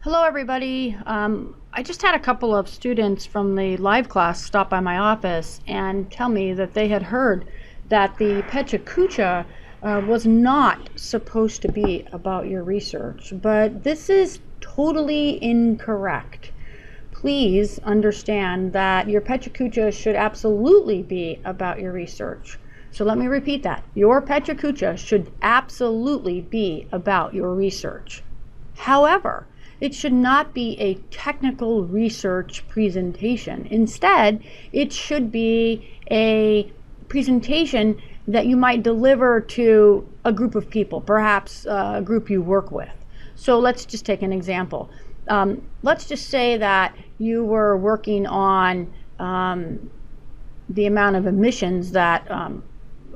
Hello, everybody. I just had a couple of students from the live class stop by my office and tell me that they had heard that the PetchaKucha was not supposed to be about your research, but this is totally incorrect. Please understand that your PetchaKucha should absolutely be about your research. So let me repeat that. Your PetchaKucha should absolutely be about your research. However, it should not be a technical research presentation. Instead, it should be a presentation that you might deliver to a group of people, perhaps a group you work with. So let's just take an example. Let's just say that you were working on the amount of emissions that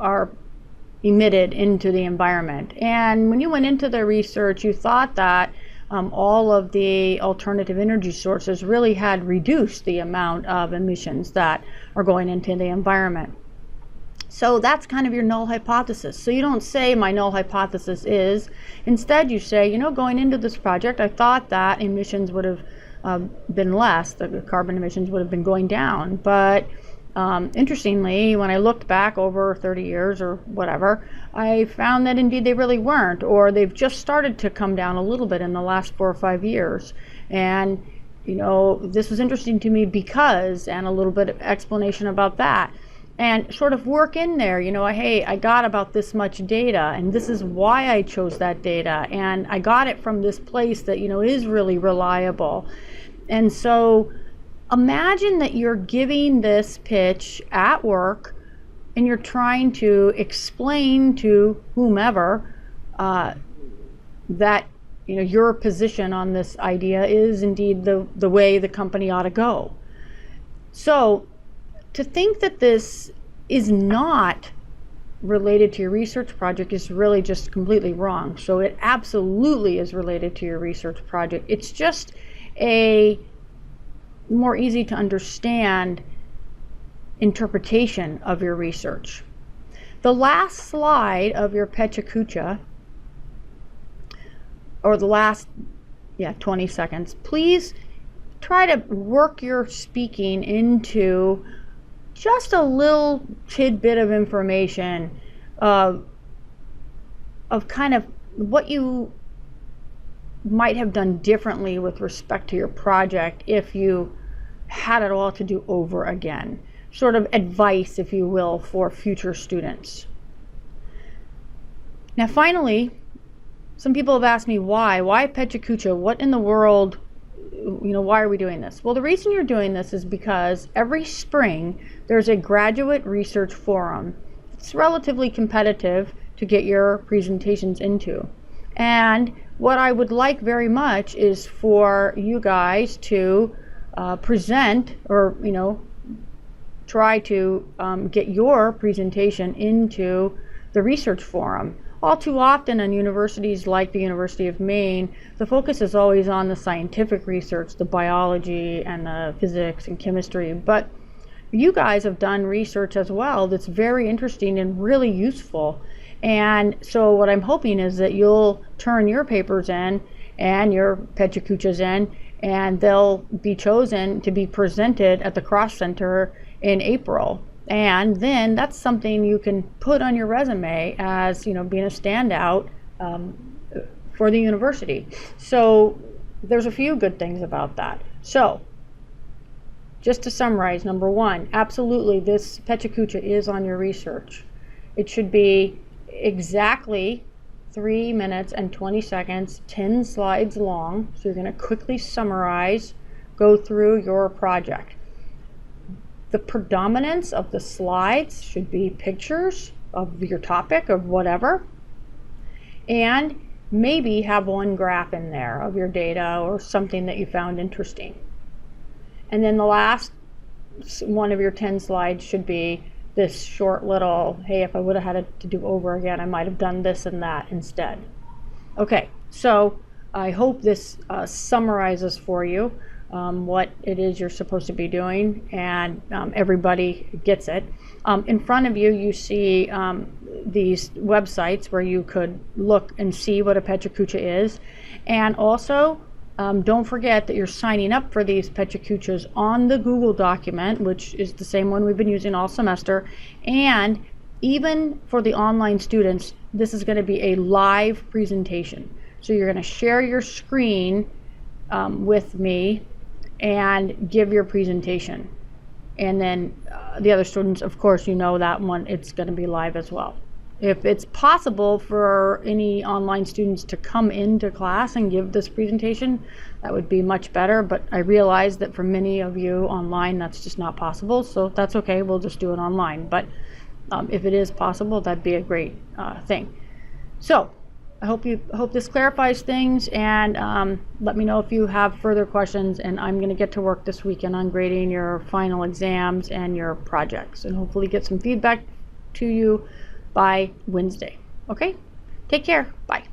are emitted into the environment. And when you went into the research, you thought that all of the alternative energy sources really had reduced the amount of emissions that are going into the environment. So that's kind of your null hypothesis. So you don't say my null hypothesis is. Instead you say, going into this project, I thought that emissions would have been less, the carbon emissions would have been going down. But interestingly, when I looked back over 30 years or whatever, I found that indeed they really weren't, or they've just started to come down a little bit in the last 4 or 5 years. And this was interesting to me because, and a little bit of explanation about that, and sort of work in there, hey, I got about this much data, and this is why I chose that data, and I got it from this place that is really reliable. And so imagine that you're giving this pitch at work and you're trying to explain to whomever that your position on this idea is indeed the way the company ought to go. So to think that this is not related to your research project is really just completely wrong. So it absolutely is related to your research project. It's just a more easy to understand interpretation of your research. The last slide of your PetchaKucha, or the last 20 seconds, please try to work your speaking into just a little tidbit of information of kind of what you might have done differently with respect to your project if you had it all to do over again. Sort of advice, if you will, for future students. Now finally, some people have asked me why PetchaKucha? What in the world, why are we doing this? Well, the reason you're doing this is because every spring there's a graduate research forum. It's relatively competitive to get your presentations into. And what I would like very much is for you guys to present or try to get your presentation into the research forum. All too often in universities like the University of Maine, the focus is always on the scientific research, the biology and the physics and chemistry, but you guys have done research as well that's very interesting and really useful. And so what I'm hoping is that you'll turn your papers in and your PetchaKuchas in, and they'll be chosen to be presented at the Cross Center in April. And then that's something you can put on your resume as being a standout for the university. So there's a few good things about that. So just to summarize, number one, absolutely this PetchaKucha is on your research. It should be exactly 3 minutes and 20 seconds, 10 slides long. So you're going to quickly summarize, go through your project. The predominance of the slides should be pictures of your topic, of whatever, and maybe have one graph in there of your data or something that you found interesting. And then the last one of your 10 slides should be this short little, hey, if I would have had it to do over again, I might have done this and that instead. Okay, so I hope this summarizes for you what it is you're supposed to be doing, and everybody gets it. In front of you, you see these websites where you could look and see what a PetchaKucha is, and also Don't forget that you're signing up for these PetchaKuchas on the Google document, which is the same one we've been using all semester. And even for the online students, this is going to be a live presentation. So you're going to share your screen with me and give your presentation. And then the other students, of course, you know that one, it's going to be live as well. If it's possible for any online students to come into class and give this presentation, that would be much better, but I realize that for many of you online that's just not possible, so that's okay, we'll just do it online. But if it is possible, that'd be a great thing. So I hope this clarifies things, and let me know if you have further questions, and I'm going to get to work this weekend on grading your final exams and your projects, and hopefully get some feedback to you by Wednesday. Okay? Take care. Bye.